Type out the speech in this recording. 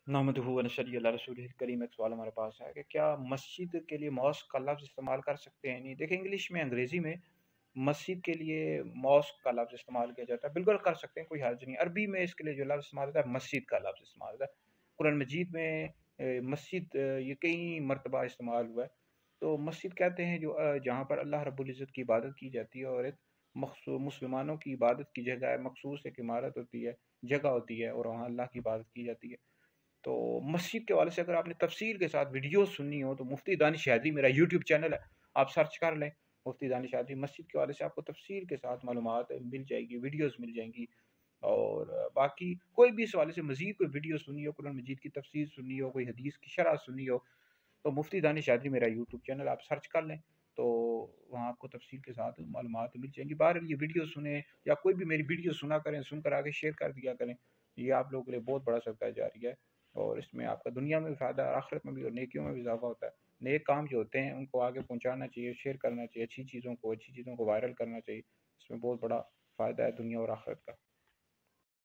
नहमदुहु व नशरी अला रसूलिहिल करीम। एक सवाल हमारे पास है कि क्या मस्जिद के लिए मॉस्क का लफ्ज़ इस्तेमाल कर सकते हैं? नहीं, देखिए इंग्लिश में, अंग्रेज़ी में मस्जिद के लिए मॉस्क का लफ्ज़ इस्तेमाल किया जाता है, बिल्कुल कर सकते हैं, कोई हर्ज नहीं। अरबी में इसके लिए जो लफ्ज़ इस्तेमाल होता है, मस्जिद का लफ्ज़ इस्तेमाल होता है। कुरान मजीद में मस्जिद ये कई मरतबा इस्तेमाल हुआ है। तो मस्जिद कहते हैं जो जहाँ पर अल्लाह रब्बुल इज़्ज़त की इबादत की जाती है, और एक मुसलमानों की इबादत की जगह है, मखसूस एक इमारत होती है, जगह होती है, और वहाँ अल्लाह की इबादत की जाती है। तो मस्जिद के हवाले से अगर आपने तफसील के साथ वीडियो सुननी हो तो मुफ्ती दानिश हैदरी मेरा यूट्यूब चैनल है, आप सर्च कर लें मुफ्ती दानिश हैदरी। मस्जिद के हवाले से आपको तफसील के साथ मालूमात मिल जाएगी, वीडियोस मिल जाएंगी। और बाकी कोई भी इस हवाले से मजीद कोई वीडियो सुनी हो, कुरान मजीद की तफसीर सुननी हो, कोई हदीस की शरह सुननी हो, तो मुफ्ती दानिश हैदरी मेरा यूट्यूब चैनल आप सर्च कर लें, तो वहाँ आपको तफसील के साथ मालूमात मिल जाएंगी। बहरहाल ये वीडियो सुने या कोई भी मेरी वीडियो सुना करें, सुनकर आगे शेयर कर दिया करें, ये आप लोगों के लिए बहुत बड़ा सदका जारी है। और इसमें आपका दुनिया में भी फ़ायदा है, आखिरत में भी, और नेकियों में भी इजाफा होता है। नेक काम जो होते हैं उनको आगे पहुँचाना चाहिए, शेयर करना चाहिए, अच्छी चीज़ों को वायरल करना चाहिए। इसमें बहुत बड़ा फ़ायदा है दुनिया और आखिरत का।